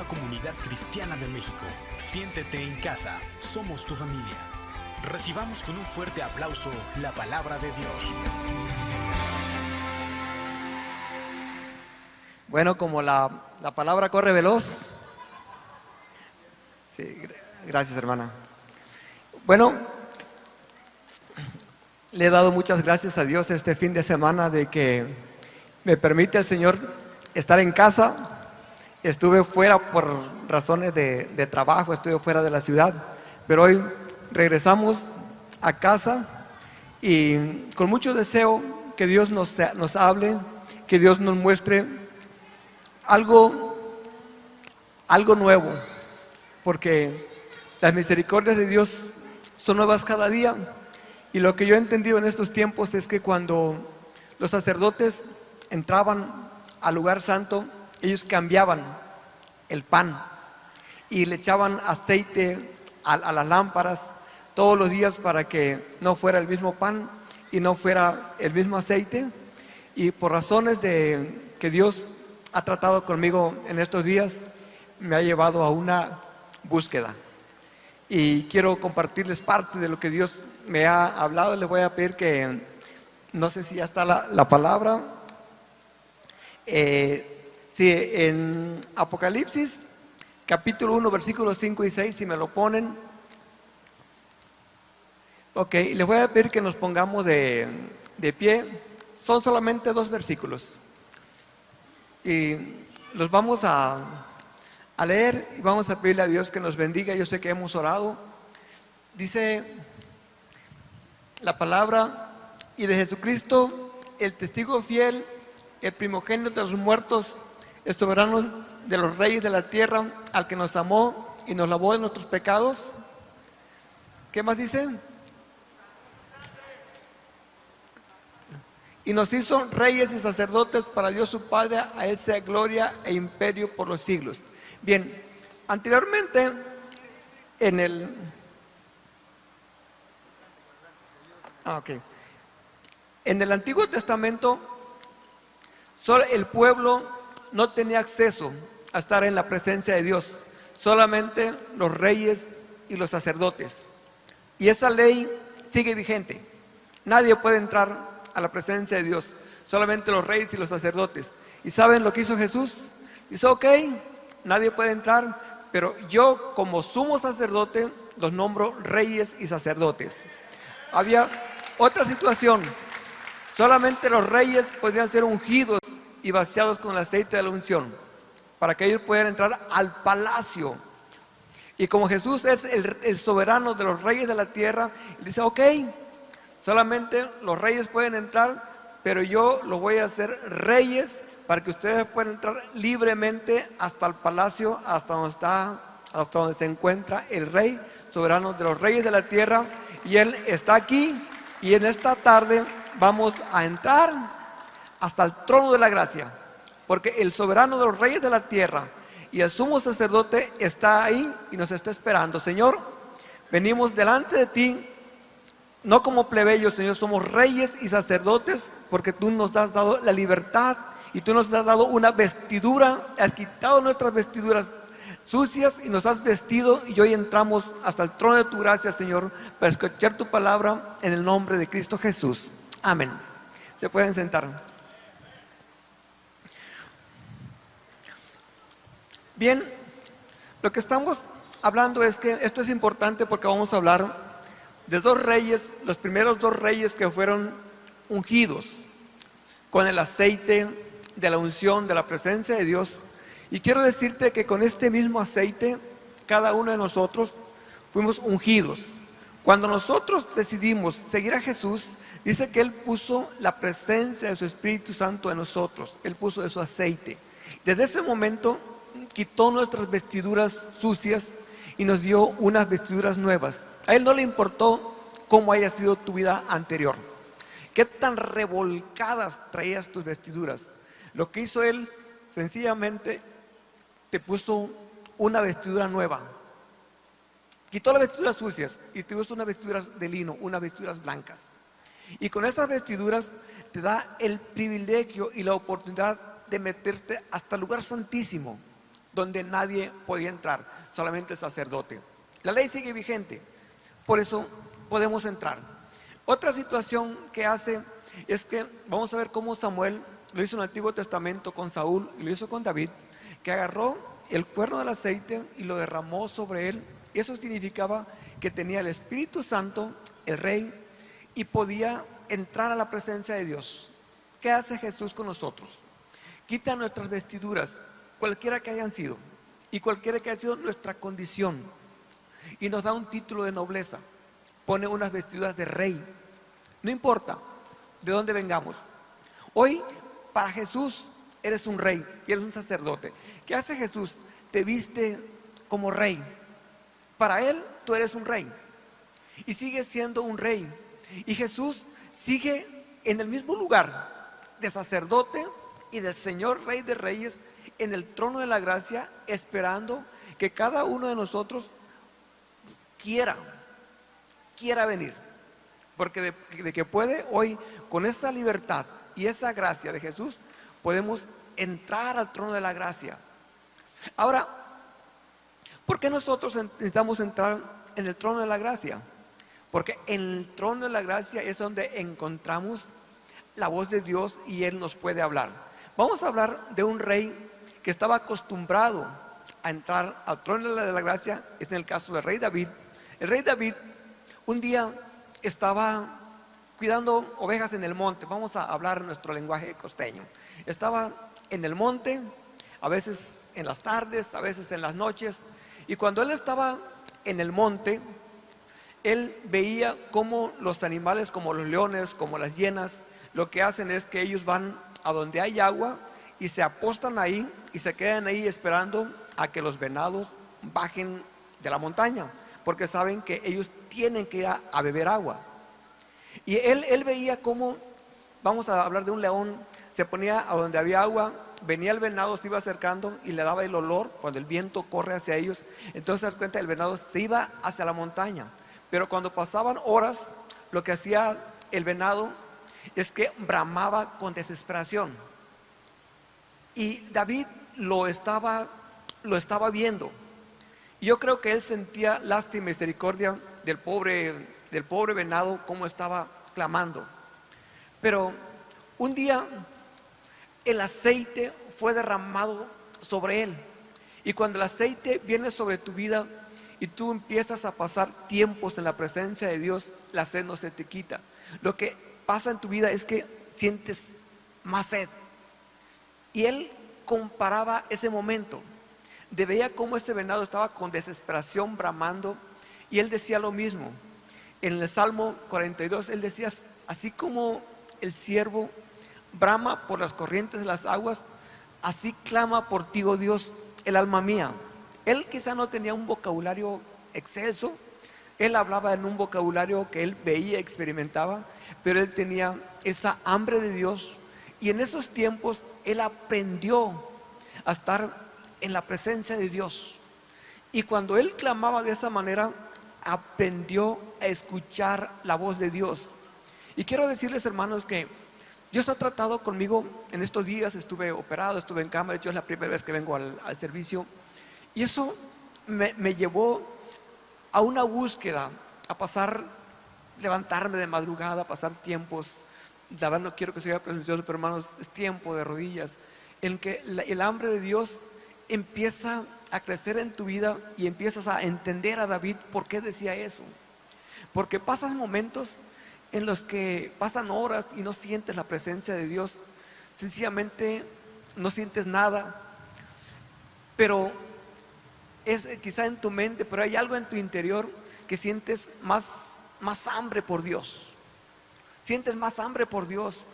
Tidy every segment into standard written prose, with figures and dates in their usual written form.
nueva comunidad cristiana de México. Siéntete en casa, somos tu familia. Recibamos con un fuerte aplauso la palabra de Dios. Bueno, como la palabra corre veloz. Sí, gracias, hermana. Bueno, le he dado muchas gracias a Dios este fin de semana de que me permite el Señor estar en casa. Estuve fuera por razones de trabajo, estuve fuera de la ciudad, pero hoy regresamos a casa y con mucho deseo que Dios nos hable, que Dios nos muestre algo nuevo, porque las misericordias de Dios son nuevas cada día. Y lo que yo he entendido en estos tiempos es que cuando los sacerdotes entraban al lugar santo, ellos cambiaban el pan y le echaban aceite a las lámparas todos los días para que no fuera el mismo pan y no fuera el mismo aceite. Y por razones de que Dios ha tratado conmigo en estos días, me ha llevado a una búsqueda. Y quiero compartirles parte de lo que Dios me ha hablado. Les voy a pedir que, no sé si ya está la palabra. Sí, en Apocalipsis, capítulo 1, versículos 5 y 6, si me lo ponen. Ok, les voy a pedir que nos pongamos de pie. Son solamente 2 versículos. Y los vamos a leer y vamos a pedirle a Dios que nos bendiga. Yo sé que hemos orado. Dice la palabra: y de Jesucristo, el testigo fiel, el primogénito de los muertos, el soberano de los reyes de la tierra, al que nos amó y nos lavó de nuestros pecados. ¿Qué más dice? Y nos hizo reyes y sacerdotes para Dios su Padre. A Él sea gloria e imperio por los siglos. Bien, anteriormente en el Antiguo Testamento, solo el pueblo no tenía acceso a estar en la presencia de Dios, solamente los reyes y los sacerdotes. Y esa ley sigue vigente. Nadie puede entrar a la presencia de Dios, solamente los reyes y los sacerdotes. ¿Y saben lo que hizo Jesús? Dice: ok, nadie puede entrar, pero yo como sumo sacerdote los nombro reyes y sacerdotes. Había otra situación: solamente los reyes podían ser ungidos y vaciados con el aceite de la unción para que ellos pudieran entrar al palacio. Y como Jesús es el soberano de los reyes de la tierra, él dice: ok, solamente los reyes pueden entrar, pero yo los voy a hacer reyes para que ustedes puedan entrar libremente hasta el palacio, hasta donde se encuentra el rey soberano de los reyes de la tierra. Y Él está aquí, y en esta tarde vamos a entrar hasta el trono de la gracia, porque el soberano de los reyes de la tierra y el sumo sacerdote está ahí y nos está esperando. Señor, venimos delante de ti, no como plebeyos, Señor, somos reyes y sacerdotes, porque tú nos has dado la libertad y tú nos has dado una vestidura, has quitado nuestras vestiduras sucias y nos has vestido, y hoy entramos hasta el trono de tu gracia, Señor, para escuchar tu palabra en el nombre de Cristo Jesús. Amén. Se pueden sentar. Bien, lo que estamos hablando es que esto es importante porque vamos a hablar de 2 reyes, los primeros 2 reyes que fueron ungidos con el aceite de la unción de la presencia de Dios. Y quiero decirte que con este mismo aceite, cada uno de nosotros fuimos ungidos. Cuando nosotros decidimos seguir a Jesús, dice que Él puso la presencia de su Espíritu Santo en nosotros. Él puso de su aceite. Desde ese momento quitó nuestras vestiduras sucias y nos dio unas vestiduras nuevas. A Él no le importó cómo haya sido tu vida anterior, qué tan revolcadas traías tus vestiduras. Lo que hizo Él, sencillamente te puso una vestidura nueva. Quitó las vestiduras sucias y te puso unas vestiduras de lino, unas vestiduras blancas. Y con esas vestiduras te da el privilegio y la oportunidad de meterte hasta el lugar santísimo, donde nadie podía entrar, solamente el sacerdote. La ley sigue vigente, por eso podemos entrar. Otra situación que hace es que vamos a ver cómo Samuel lo hizo en el Antiguo Testamento con Saúl y lo hizo con David, que agarró el cuerno del aceite y lo derramó sobre él. Eso significaba que tenía el Espíritu Santo, el rey, y podía entrar a la presencia de Dios. ¿Qué hace Jesús con nosotros? Quita nuestras vestiduras, cualquiera que hayan sido, y cualquiera que haya sido nuestra condición, y nos da un título de nobleza. Pone unas vestiduras de rey. No importa de dónde vengamos. Hoy, para Jesús, eres un rey y eres un sacerdote. ¿Qué hace Jesús? Te viste como rey. Para Él, tú eres un rey. Y sigues siendo un rey. Y Jesús sigue en el mismo lugar de sacerdote y del Señor Rey de Reyes, en el trono de la gracia, esperando que cada uno de nosotros quiera venir. Porque de que puede, hoy, con esa libertad y esa gracia de Jesús, podemos entrar al trono de la gracia. Ahora, ¿por qué nosotros necesitamos entrar en el trono de la gracia? Porque en el trono de la gracia es donde encontramos la voz de Dios y Él nos puede hablar. Vamos a hablar de un rey que estaba acostumbrado a entrar al trono de la gracia. Es en el caso del rey David. El rey David un día estaba cuidando ovejas en el monte. Vamos a hablar nuestro lenguaje costeño. Estaba en el monte, a veces en las tardes, a veces en las noches. Y cuando él estaba en el monte, él veía cómo los animales, como los leones, como las hienas, lo que hacen es que ellos van a donde hay agua y se apostan ahí y se quedan ahí esperando a que los venados bajen de la montaña, porque saben que ellos tienen que ir a beber agua. Y él veía cómo, vamos a hablar de un león, se ponía a donde había agua, venía el venado, se iba acercando y le daba el olor cuando el viento corre hacia ellos. Entonces se das cuenta, el venado se iba hacia la montaña. Pero cuando pasaban horas, lo que hacía el venado es que bramaba con desesperación. Y David lo estaba viendo. Y yo creo que él sentía lástima y misericordia del pobre venado, cómo estaba clamando. Pero un día el aceite fue derramado sobre él. Y cuando el aceite viene sobre tu vida y tú empiezas a pasar tiempos en la presencia de Dios, la sed no se te quita. Lo que pasa en tu vida es que sientes más sed. Y él comparaba ese momento. Veía cómo ese venado estaba con desesperación bramando, y él decía lo mismo. En el Salmo 42 él decía: así como el ciervo brama por las corrientes de las aguas, así clama por ti, oh Dios, el alma mía. Él quizá no tenía un vocabulario excelso, él hablaba en un vocabulario que él veía, experimentaba, pero él tenía esa hambre de Dios. Y en esos tiempos él aprendió a estar en la presencia de Dios. Y cuando él clamaba de esa manera, aprendió a escuchar la voz de Dios. Y quiero decirles, hermanos, que Dios ha tratado conmigo en estos días. Estuve operado, estuve en cama. De hecho es la primera vez que vengo al servicio. Y eso me llevó a una búsqueda, a pasar, levantarme de madrugada, a pasar tiempos. La verdad no quiero que sea presuncioso, pero hermanos, es tiempo de rodillas, en que el hambre de Dios empieza a crecer en tu vida y empiezas a entender a David por qué decía eso. Porque pasan momentos en los que pasan horas y no sientes la presencia de Dios, sencillamente no sientes nada, pero es quizá en tu mente, pero hay algo en tu interior que sientes más hambre por Dios. Sientes más hambre por Dios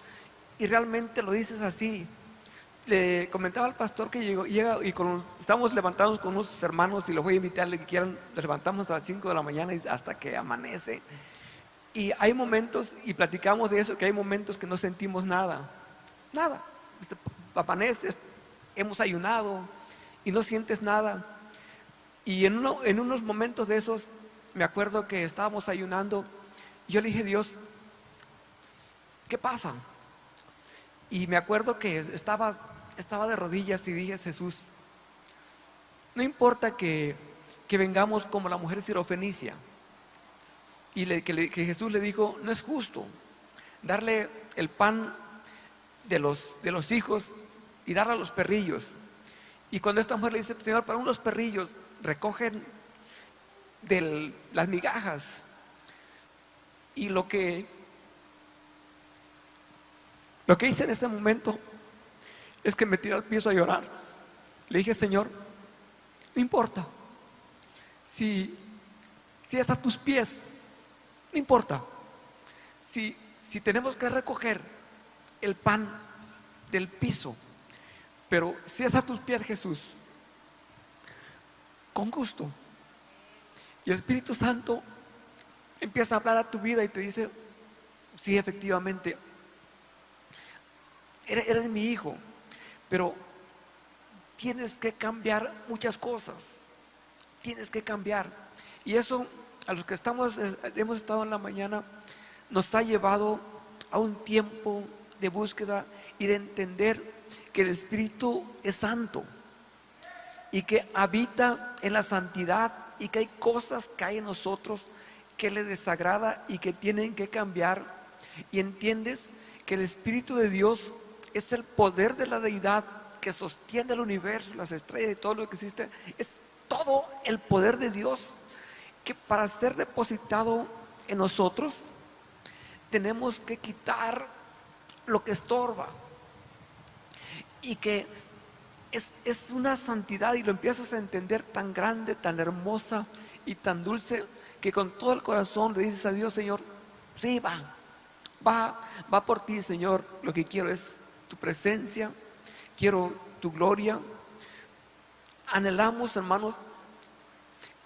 y realmente lo dices así. Le comentaba al pastor que llega y estamos levantándonos con unos hermanos y los voy a invitarle que quieran. Nos levantamos a las 5 de la mañana y hasta que amanece. Y hay momentos, y platicamos de eso, que hay momentos que no sentimos nada. Amaneces, hemos ayunado y no sientes nada. Y en unos momentos de esos, me acuerdo que estábamos ayunando y yo le dije: Dios, ¿qué pasa? Y me acuerdo que estaba de rodillas y dije: Jesús, No importa que vengamos como la mujer sirofenicia y que Jesús le dijo, no es justo darle el pan de los hijos y darle a los perrillos. Y cuando esta mujer le dice, Señor, para unos perrillos recogen de las migajas. Y lo que hice en ese momento es que me tiré al piso a llorar. Le dije, Señor, no importa si es a tus pies, no importa si tenemos que recoger el pan del piso, pero si es a tus pies, Jesús, con gusto. Y el Espíritu Santo empieza a hablar a tu vida y te dice, sí, efectivamente, eres mi hijo, pero tienes que cambiar muchas cosas. Tienes que cambiar. Y eso, a los que hemos estado en la mañana, nos ha llevado a un tiempo de búsqueda y de entender que el Espíritu es santo y que habita en la santidad, y que hay cosas que hay en nosotros que le desagrada y que tienen que cambiar. Y entiendes que el Espíritu de Dios es el poder de la deidad que sostiene el universo, las estrellas y todo lo que existe. Es todo el poder de Dios, que para ser depositado en nosotros tenemos que quitar lo que estorba, y que es una santidad, y lo empiezas a entender, tan grande, tan hermosa y tan dulce, que con todo el corazón le dices a Dios, Señor, sí, va por ti, Señor. Lo que quiero es tu presencia, quiero tu gloria. Anhelamos, hermanos,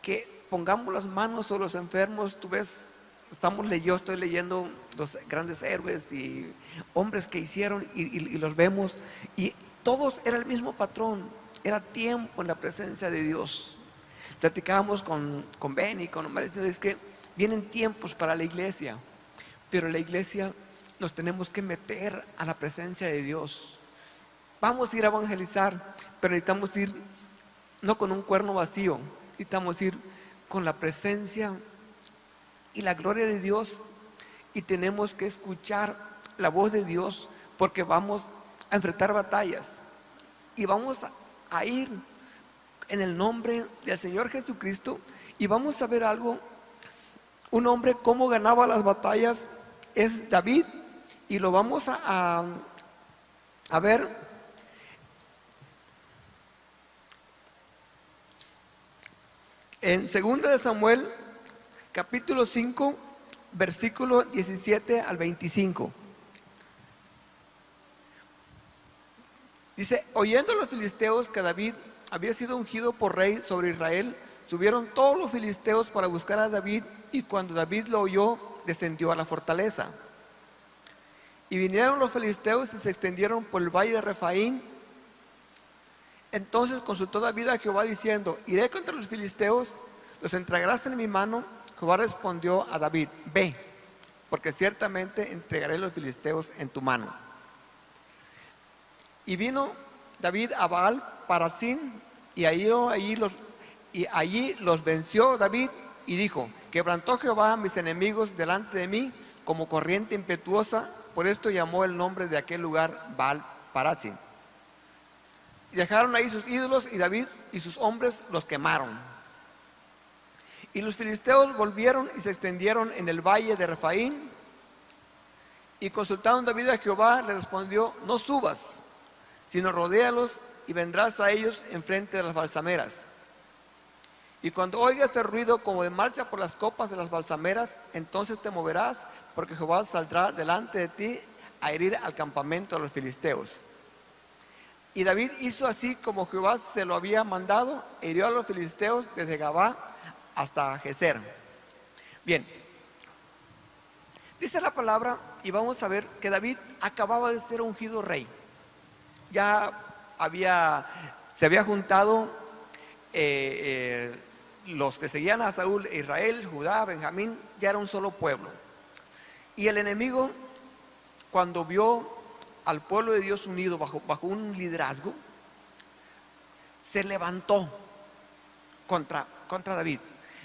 que pongamos las manos sobre los enfermos. Tú ves, yo estoy leyendo los grandes héroes y hombres que hicieron, y los vemos, y todos era el mismo patrón, era tiempo en la presencia de Dios. Platicábamos con Benny, con Omar, es que vienen tiempos para la iglesia, pero la iglesia nos tenemos que meter a la presencia de Dios. Vamos a ir a evangelizar, pero necesitamos ir no con un cuerno vacío, necesitamos ir con la presencia y la gloria de Dios, y tenemos que escuchar la voz de Dios, porque vamos a enfrentar batallas y vamos a ir en el nombre del Señor Jesucristo. Y vamos a ver algo. Un hombre cómo ganaba las batallas es David, y lo vamos a ver en 2 de Samuel capítulo 5 versículo 17 al 25. Dice, oyendo los filisteos que David había sido ungido por rey sobre Israel, subieron todos los filisteos para buscar a David, y cuando David lo oyó, descendió a la fortaleza. Y vinieron los filisteos y se extendieron por el valle de Refaín. Entonces consultó David a Jehová diciendo, iré contra los filisteos, los entregarás en mi mano. Jehová respondió a David, ve, porque ciertamente entregaré los filisteos en tu mano. Y vino David a Baal Parasim, y allí los venció David, y dijo, quebrantó Jehová a mis enemigos delante de mí como corriente impetuosa. Por esto llamó el nombre de aquel lugar Baal Parasim. Y dejaron ahí sus ídolos, y David y sus hombres los quemaron. Y los filisteos volvieron y se extendieron en el valle de Refaín. Y consultaron David a Jehová, le respondió, no subas, sino rodéalos, y vendrás a ellos enfrente de las balsameras. Y cuando oigas el ruido como de marcha por las copas de las balsameras, entonces te moverás, porque Jehová saldrá delante de ti a herir al campamento de los filisteos. Y David hizo así como Jehová se lo había mandado, e hirió a los filisteos desde Gabá hasta Geser. Bien, dice la palabra, y vamos a ver que David acababa de ser ungido rey. Ya se había juntado los que seguían a Saúl, Israel, Judá, Benjamín, ya era un solo pueblo. Y el enemigo, cuando vio al pueblo de Dios unido bajo un liderazgo, se levantó contra David.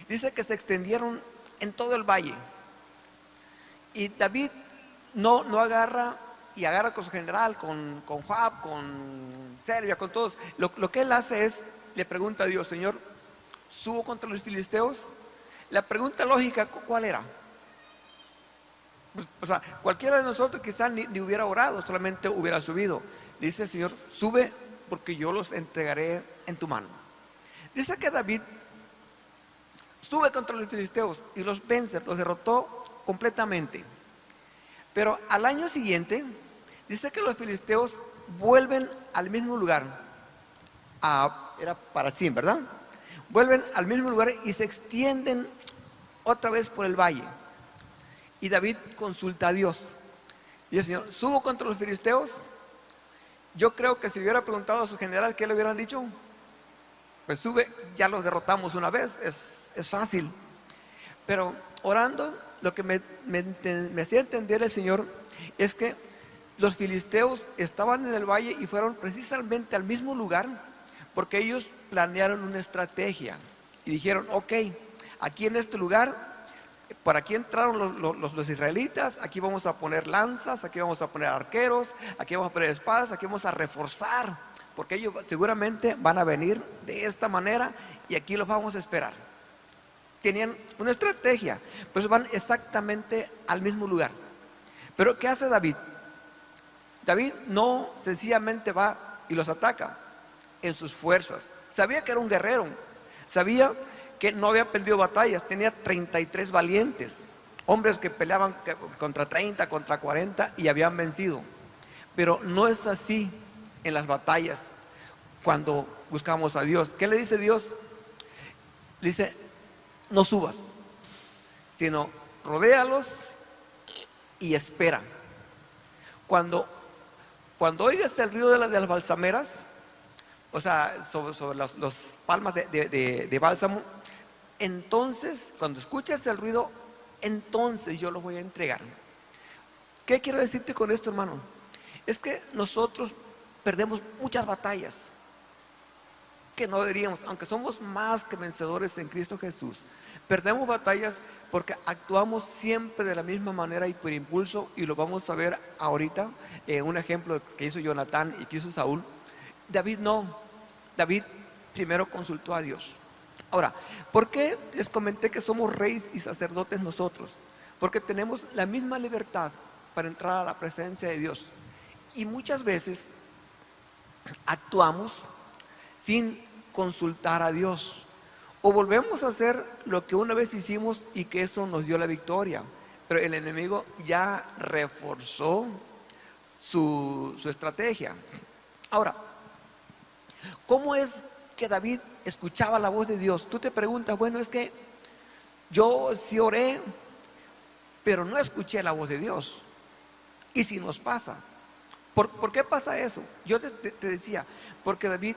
Dice que se extendieron en todo el valle. Y David no agarra con su general, con Joab, con Serbia, con todos. Lo que él hace es, le pregunta a Dios: Señor, ¿subo contra los filisteos? La pregunta lógica, ¿cuál era? Pues, o sea, cualquiera de nosotros quizás ni hubiera orado, solamente hubiera subido. Dice el Señor: sube, porque yo los entregaré en tu mano. Dice que David sube contra los filisteos y los vence, los derrotó completamente. Pero al año siguiente dice que los filisteos vuelven al mismo lugar. Era Parasín, ¿verdad? Vuelven al mismo lugar y se extienden otra vez por el valle. Y David consulta a Dios. Y el Señor: ¿subo contra los filisteos? Yo creo que si hubiera preguntado a su general, ¿qué le hubieran dicho? Pues sube, ya los derrotamos una vez, es fácil. Pero orando, lo que me hacía entender el Señor es que los filisteos estaban en el valle y fueron precisamente al mismo lugar porque ellos planearon una estrategia y dijeron: ok, aquí en este lugar, por aquí entraron los israelitas, aquí vamos a poner lanzas, aquí vamos a poner arqueros, aquí vamos a poner espadas, aquí vamos a reforzar, porque ellos seguramente van a venir de esta manera y aquí los vamos a esperar. Tenían una estrategia, pues van exactamente al mismo lugar. Pero ¿qué hace David? David no sencillamente va y los ataca en sus fuerzas. Sabía que era un guerrero, sabía que no había perdido batallas, tenía 33 valientes, hombres que peleaban contra 30, contra 40 y habían vencido. Pero no es así en las batallas cuando buscamos a Dios. ¿Qué le dice Dios? Le dice: no subas, sino rodéalos y espera. Cuando oigas el ruido de las balsameras, o sea, sobre las palmas de bálsamo, entonces, cuando escuches el ruido, entonces yo lo voy a entregar. ¿Qué quiero decirte con esto, hermano? Es que nosotros perdemos muchas batallas que no deberíamos, aunque somos más que vencedores en Cristo Jesús. Perdemos batallas porque actuamos siempre de la misma manera y por impulso, y lo vamos a ver ahorita. Un ejemplo que hizo Jonatán y que hizo Saúl. David no. David primero consultó a Dios. Ahora, ¿por qué les comenté que somos reyes y sacerdotes nosotros? Porque tenemos la misma libertad para entrar a la presencia de Dios. Y muchas veces actuamos sin consultar a Dios, o volvemos a hacer lo que una vez hicimos y que eso nos dio la victoria, pero el enemigo ya reforzó su estrategia. Ahora, ¿cómo es que David escuchaba la voz de Dios? Tú te preguntas: bueno, es que yo sí oré, pero no escuché la voz de Dios. ¿Y si nos pasa? ¿Por qué pasa eso? Yo te decía, porque David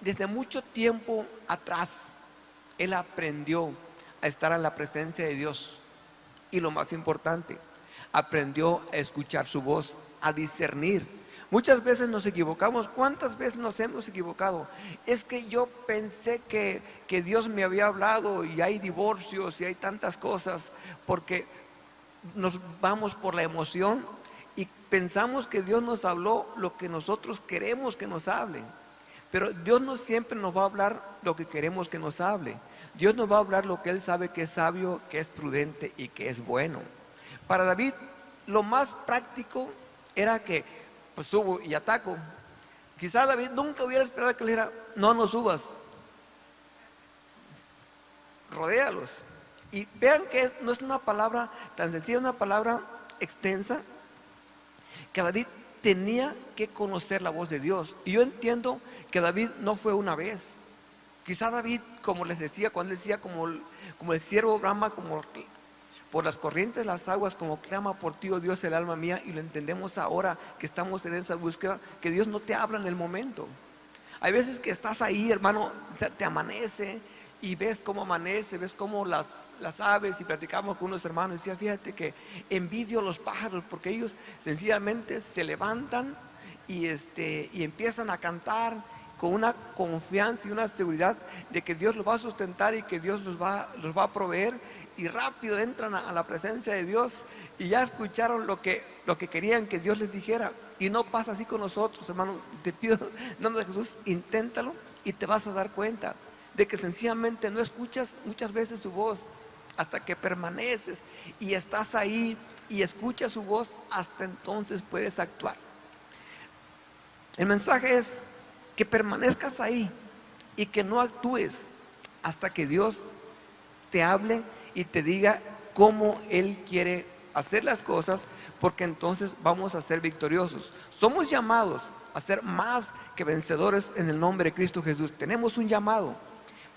desde mucho tiempo atrás, él aprendió a estar en la presencia de Dios. Y lo más importante, aprendió a escuchar su voz, a discernir. Muchas veces nos equivocamos. ¿Cuántas veces nos hemos equivocado? Es que yo pensé que Dios me había hablado y hay divorcios y hay tantas cosas, porque nos vamos por la emoción y pensamos que Dios nos habló lo que nosotros queremos que nos hable. Pero Dios no siempre nos va a hablar lo que queremos que nos hable. Dios nos va a hablar lo que Él sabe que es sabio, que es prudente y que es bueno. Para David, lo más práctico era que pues subo y ataco. Quizá David nunca hubiera esperado que le dijera: no subas, rodéalos. Y vean que no es una palabra tan sencilla, una palabra extensa, que David tenía que conocer la voz de Dios. Y yo entiendo que David no fue una vez. Quizá David, como les decía, cuando él decía como el ciervo brama como por las corrientes de las aguas, como clama por ti, oh Dios, el alma mía. Y lo entendemos ahora que estamos en esa búsqueda, que Dios no te habla en el momento. Hay veces que estás ahí, hermano, te amanece y ves cómo amanece, ves cómo las aves, y platicamos con unos hermanos y decía: fíjate que envidio a los pájaros porque ellos sencillamente se levantan y empiezan a cantar con una confianza y una seguridad de que Dios los va a sustentar y que Dios los va a proveer, y rápido entran a la presencia de Dios y ya escucharon lo que querían que Dios les dijera. Y no pasa así con nosotros, hermano. Te pido en nombre de Jesús, inténtalo y te vas a dar cuenta de que sencillamente no escuchas muchas veces su voz. Hasta que permaneces y estás ahí y escuchas su voz, hasta entonces puedes actuar. El mensaje es que permanezcas ahí y que no actúes hasta que Dios te hable y te diga cómo Él quiere hacer las cosas, porque entonces vamos a ser victoriosos. Somos llamados a ser más que vencedores en el nombre de Cristo Jesús. Tenemos un llamado,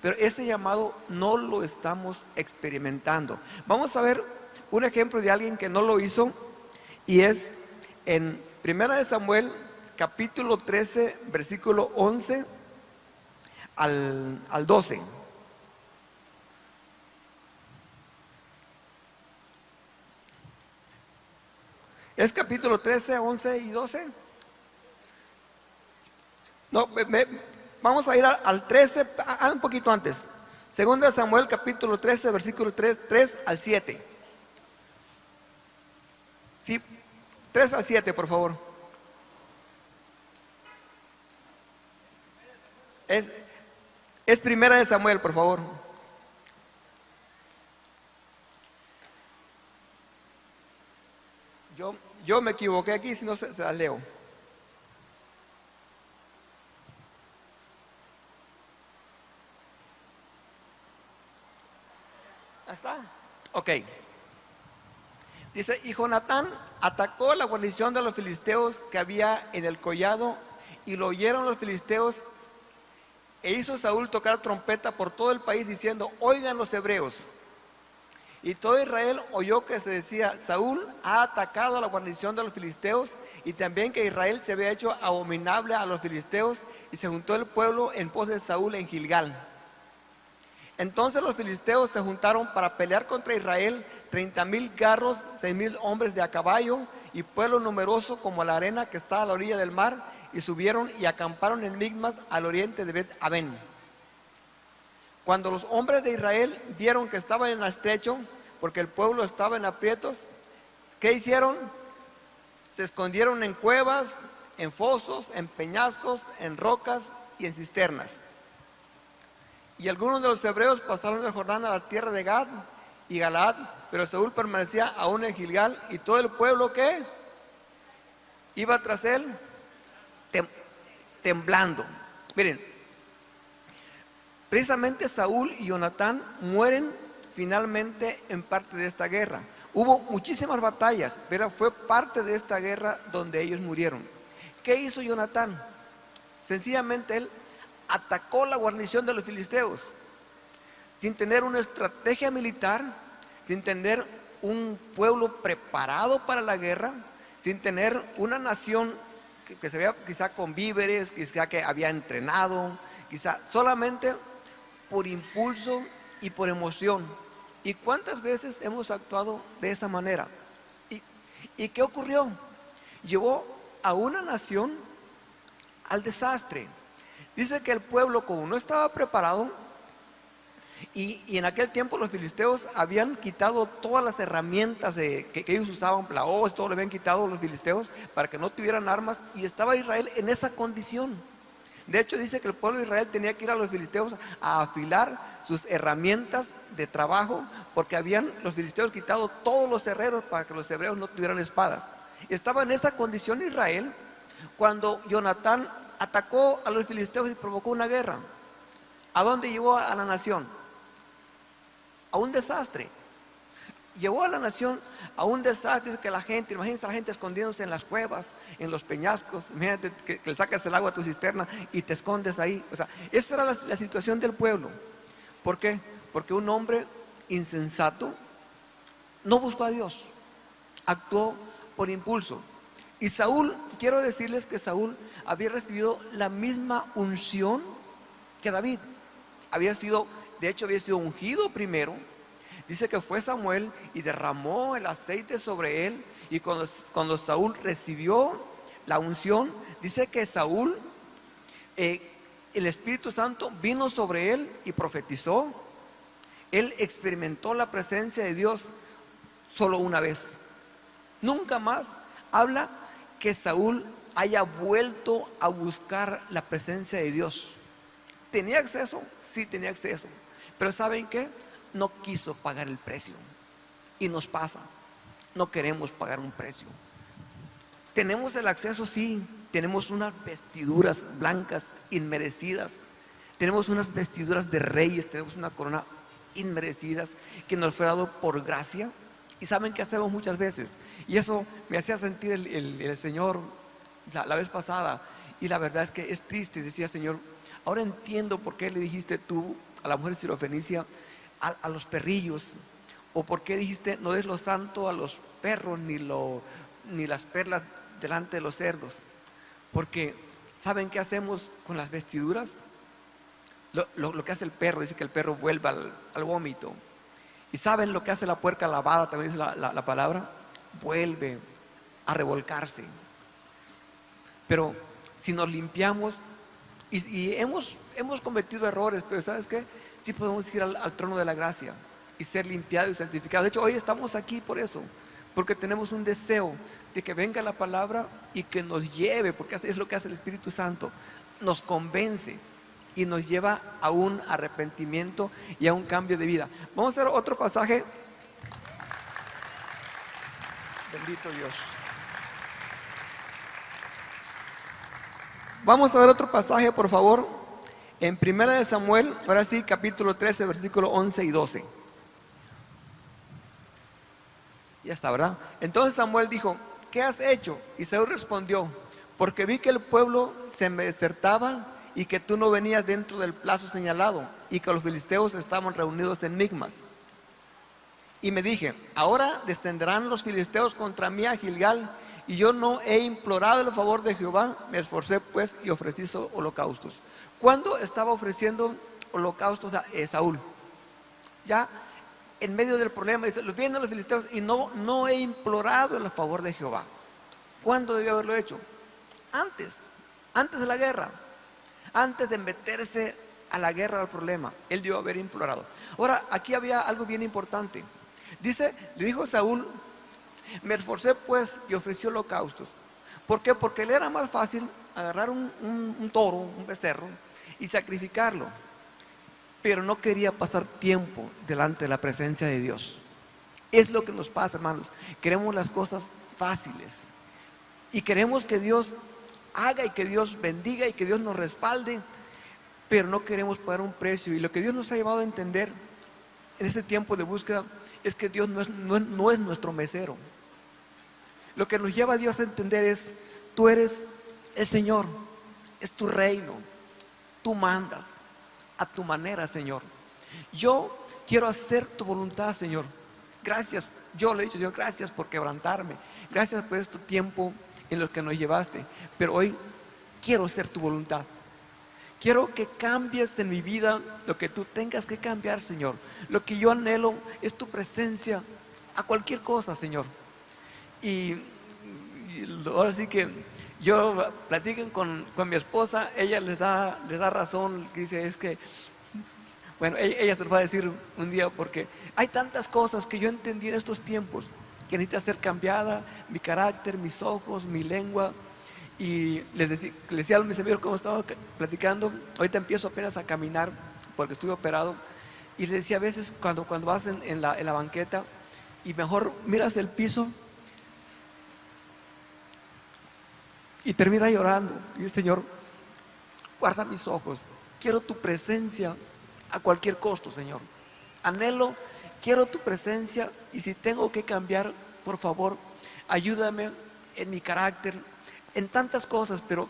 pero ese llamado no lo estamos experimentando. Vamos a ver un ejemplo de alguien que no lo hizo, y es en 1 Samuel capítulo 13, versículo 11 al 12. ¿Es capítulo 13, 11 y 12? No, vamos a ir al 13, un poquito antes. 2 Samuel capítulo 13, versículo 3 al 7. Sí, 3 al 7, por favor. Es 1 Samuel, por favor. Yo me equivoqué aquí, si no se la leo. ¿Está? Ok. Dice: y Jonatán atacó la guarnición de los filisteos que había en el collado, y lo oyeron los filisteos, e hizo Saúl tocar trompeta por todo el país, diciendo: oigan los hebreos. Y todo Israel oyó que se decía: Saúl ha atacado a la guarnición de los filisteos, y también que Israel se había hecho abominable a los filisteos, y se juntó el pueblo en pos de Saúl en Gilgal. Entonces los filisteos se juntaron para pelear contra Israel, 30,000 carros, 6,000 hombres de a caballo, y pueblo numeroso como la arena que está a la orilla del mar, y subieron y acamparon en Migmas, al oriente de Bet-Aven. Cuando los hombres de Israel vieron que estaban en el estrecho, porque el pueblo estaba en aprietos, ¿qué hicieron? Se escondieron en cuevas, en fosos, en peñascos, en rocas y en cisternas. Y algunos de los hebreos pasaron el Jordán a la tierra de Gad y Galaad, pero Saúl permanecía aún en Gilgal, y todo el pueblo que iba tras él temblando. Miren, precisamente Saúl y Jonatán mueren finalmente en parte de esta guerra. Hubo muchísimas batallas, pero fue parte de esta guerra donde ellos murieron. ¿Qué hizo Jonatán? Sencillamente él atacó la guarnición de los filisteos sin tener una estrategia militar, sin tener un pueblo preparado para la guerra, sin tener una nación que se vea quizá con víveres, quizá que había entrenado, quizá solamente por impulso y por emoción. ¿Y cuántas veces hemos actuado de esa manera? ¿Y qué ocurrió? Llevó a una nación al desastre. Dice que el pueblo, como no estaba preparado, y en aquel tiempo los filisteos habían quitado todas las herramientas que ellos usaban, la hoz, todo lo habían quitado los filisteos para que no tuvieran armas, y estaba Israel en esa condición. De hecho, dice que el pueblo de Israel tenía que ir a los filisteos a afilar sus herramientas de trabajo, porque habían los filisteos quitado todos los herreros para que los hebreos no tuvieran espadas. Estaba en esa condición Israel cuando Jonatán atacó a los filisteos y provocó una guerra. ¿A dónde llevó a la nación? A un desastre. Llevó a la nación a un desastre. Que la gente, imagínense a la gente escondiéndose en las cuevas, en los peñascos. Imagínate que le sacas el agua a tu cisterna y te escondes ahí. O sea, esa era la situación del pueblo. ¿Por qué? Porque un hombre insensato no buscó a Dios, actuó por impulso. Y Saúl, quiero decirles que Saúl había recibido la misma unción que David. De hecho había sido ungido primero. Dice que fue Samuel y derramó el aceite sobre él, y cuando Saúl recibió la unción, dice que Saúl el Espíritu Santo vino sobre él y profetizó. Él experimentó la presencia de Dios solo una vez. Nunca más habla que Saúl haya vuelto a buscar la presencia de Dios. ¿Tenía acceso? Sí, tenía acceso. Pero ¿saben qué? No quiso pagar el precio. Y nos pasa, no queremos pagar un precio. Tenemos el acceso, sí. Tenemos unas vestiduras blancas inmerecidas. Tenemos unas vestiduras de reyes. Tenemos una corona inmerecidas que nos fue dado por gracia. Y saben qué hacemos muchas veces. Y eso me hacía sentir el Señor la vez pasada. Y la verdad es que es triste. Decía, Señor, ahora entiendo por qué le dijiste tú a la mujer sirofenicia a los perrillos. O por qué dijiste, no des lo santo a los perros ni las perlas delante de los cerdos. Porque ¿saben qué hacemos con las vestiduras? Lo que hace el perro, dice que el perro vuelve al vómito. ¿Y saben lo que hace la puerca lavada? También dice la palabra, vuelve a revolcarse. Pero si nos limpiamos y hemos cometido errores, pero ¿sabes qué? Sí podemos ir al trono de la gracia y ser limpiados y santificados. De hecho, hoy estamos aquí por eso, porque tenemos un deseo de que venga la palabra y que nos lleve, porque es lo que hace el Espíritu Santo, nos convence y nos lleva a un arrepentimiento y a un cambio de vida. Vamos a hacer otro pasaje. Bendito Dios. Vamos a ver otro pasaje, por favor, en 1 Samuel, ahora sí, capítulo 13, versículo 11 y 12. Ya está, ¿verdad? Entonces Samuel dijo, ¿qué has hecho? Y Saúl respondió, porque vi que el pueblo se me desertaba y que tú no venías dentro del plazo señalado y que los filisteos estaban reunidos en Micmas. Y me dije, ahora descenderán los filisteos contra mí a Gilgal, y yo no he implorado el favor de Jehová. Me esforcé pues y ofrecí holocaustos. ¿Cuándo estaba ofreciendo holocaustos a Saúl? Ya en medio del problema, dice, vienen los filisteos y no he implorado el favor de Jehová. ¿Cuándo debió haberlo hecho? Antes de la guerra, antes de meterse a la guerra, al problema, él debió haber implorado. Ahora, aquí había algo bien importante. Dice, le dijo Saúl, me esforcé pues y ofrecí holocaustos. ¿Por qué? Porque le era más fácil agarrar un toro, un becerro y sacrificarlo. Pero no quería pasar tiempo delante de la presencia de Dios. Es lo que nos pasa, hermanos. Queremos las cosas fáciles y queremos que Dios haga y que Dios bendiga y que Dios nos respalde, pero no queremos pagar un precio. Y lo que Dios nos ha llevado a entender en este tiempo de búsqueda es que Dios no es nuestro mesero. Lo que nos lleva a Dios a entender es, tú eres el Señor, es tu reino, tú mandas a tu manera, Señor. Yo quiero hacer tu voluntad, Señor. Gracias, yo le he dicho, Señor, gracias por quebrantarme, gracias por este tiempo en lo que nos llevaste, pero hoy quiero hacer tu voluntad. Quiero que cambies en mi vida lo que tú tengas que cambiar, Señor. Lo que yo anhelo es tu presencia a cualquier cosa, Señor. Y ahora sí que yo platiquen con mi esposa, ella les da razón, dice, es que, bueno, ella se lo va a decir un día, porque hay tantas cosas que yo entendí en estos tiempos que necesita ser cambiada, mi carácter, mis ojos, mi lengua. Y les decía a mis amigos, como estaba platicando, ahorita empiezo apenas a caminar porque estuve operado, y les decía a veces cuando vas en la banqueta y mejor miras el piso y termina llorando y dice, Señor, guarda mis ojos, quiero tu presencia a cualquier costo, Señor, anhelo, quiero tu presencia, y si tengo que cambiar, por favor, ayúdame en mi carácter, en tantas cosas. Pero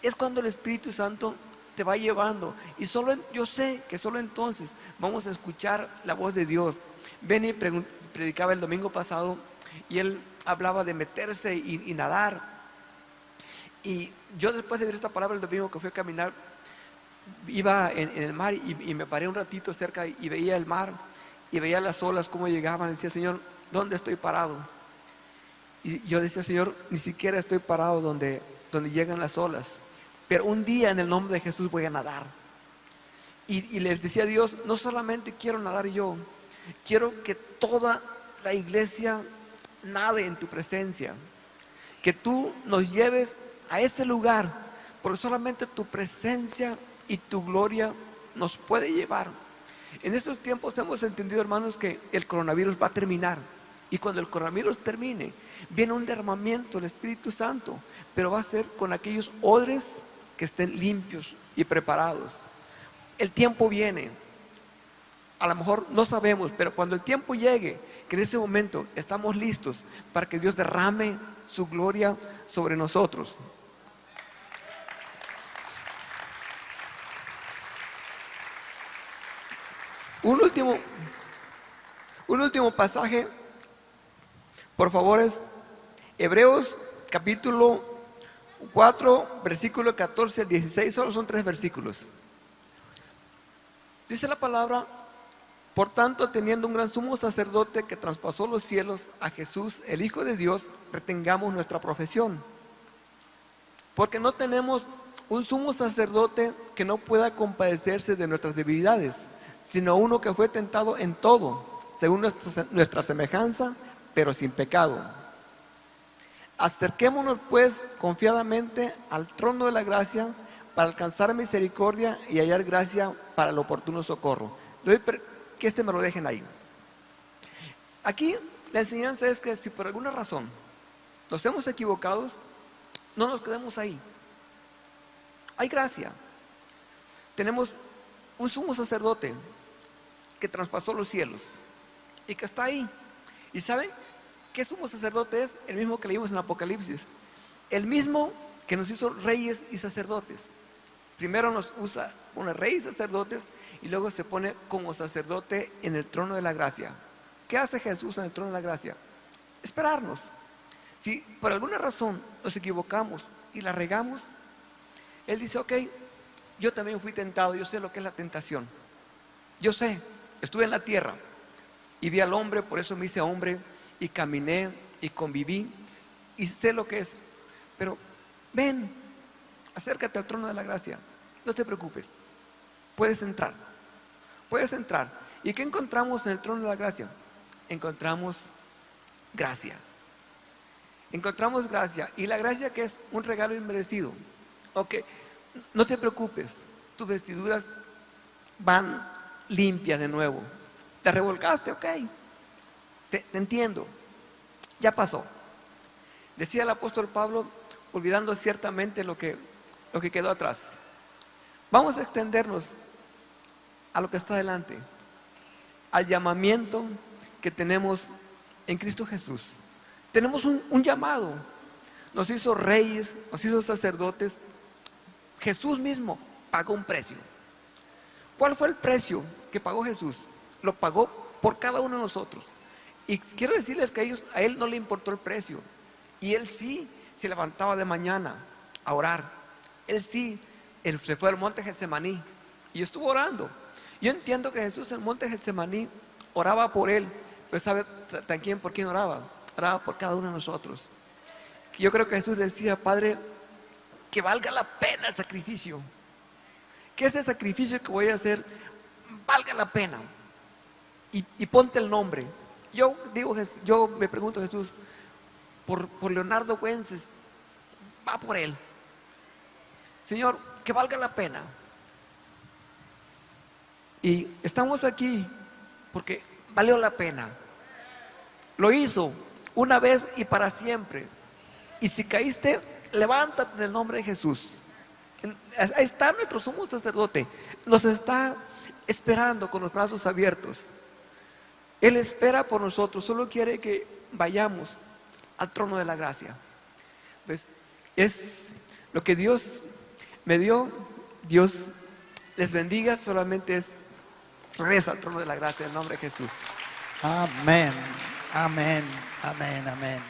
es cuando el Espíritu Santo te va llevando, y yo sé que solo entonces vamos a escuchar la voz de Dios. Benny predicaba el domingo pasado y él hablaba de meterse y nadar. Y yo, después de ver esta palabra el domingo que fui a caminar, iba en el mar y me paré un ratito cerca y veía el mar y veía las olas cómo llegaban. Decía, Señor, ¿dónde estoy parado? Y yo decía, Señor, ni siquiera estoy parado donde llegan las olas, pero un día en el nombre de Jesús voy a nadar. Y les decía a Dios, no solamente quiero nadar yo, quiero que toda la iglesia nade en tu presencia, que tú nos lleves a ese lugar, porque solamente tu presencia y tu gloria nos puede llevar. En estos tiempos hemos entendido, hermanos, que el coronavirus va a terminar, y cuando el coronavirus termine, viene un derramamiento del Espíritu Santo, pero va a ser con aquellos odres que estén limpios y preparados. El tiempo viene, a lo mejor no sabemos, pero cuando el tiempo llegue, que en ese momento estamos listos para que Dios derrame su gloria sobre nosotros. Un último pasaje, por favor, es Hebreos capítulo 4, versículo 14 al 16, solo son 3 versículos. Dice la palabra: por tanto, teniendo un gran sumo sacerdote que traspasó los cielos, a Jesús, el Hijo de Dios, retengamos nuestra profesión. Porque no tenemos un sumo sacerdote que no pueda compadecerse de nuestras debilidades, sino uno que fue tentado en todo, según nuestra semejanza, pero sin pecado. Acerquémonos pues confiadamente al trono de la gracia, para alcanzar misericordia y hallar gracia para el oportuno socorro. Que me lo dejen ahí. Aquí la enseñanza es que si por alguna razón nos hemos equivocado, no nos quedemos ahí. Hay gracia. Tenemos un sumo sacerdote que traspasó los cielos y que está ahí. ¿Y saben qué sumo sacerdote es? El mismo que leímos en Apocalipsis, el mismo que nos hizo reyes y sacerdotes. Primero nos pone rey y sacerdotes, y luego se pone como sacerdote en el trono de la gracia. ¿Qué hace Jesús en el trono de la gracia? Esperarnos. Si por alguna razón nos equivocamos y la regamos, Él dice: ok, yo también fui tentado, yo sé lo que es la tentación. Yo sé, estuve en la tierra y vi al hombre, por eso me hice hombre, y caminé y conviví y sé lo que es. Pero ven, acércate al trono de la gracia, no te preocupes, puedes entrar. ¿Y qué encontramos en el trono de la gracia? Encontramos gracia. Encontramos gracia, y la gracia, que es un regalo inmerecido. Ok, no te preocupes, tus vestiduras van limpias de nuevo. Te revolcaste, ok, te entiendo, ya pasó. Decía el apóstol Pablo, olvidando ciertamente lo que quedó atrás. Vamos a extendernos a lo que está delante, al llamamiento que tenemos en Cristo Jesús. Tenemos un llamado. Nos hizo reyes, nos hizo sacerdotes. Jesús mismo pagó un precio. ¿Cuál fue el precio que pagó Jesús? Lo pagó por cada uno de nosotros. Y quiero decirles que a Él no le importó el precio. Y Él sí se levantaba de mañana a orar. Él se fue al monte Getsemaní y estuvo orando. Yo entiendo que Jesús en el monte Getsemaní oraba por Él, pero ¿sabe también por quién oraba? Oraba por cada uno de nosotros. Yo creo que Jesús decía: Padre, que valga la pena el sacrificio, que este sacrificio que voy a hacer valga la pena, y ponte el nombre. Yo me pregunto, Jesús, por Leonardo Güences, va por él, Señor, que valga la pena. Y estamos aquí porque valió la pena. Lo hizo una vez y para siempre. Y si caíste, levántate en el nombre de Jesús. Ahí está nuestro sumo sacerdote, nos está esperando con los brazos abiertos. Él espera por nosotros, solo quiere que vayamos al trono de la gracia. Pues es lo que Dios me dio. Dios les bendiga. Solamente es regresa al trono de la gracia en el nombre de Jesús. Amén, amén, amén, amén.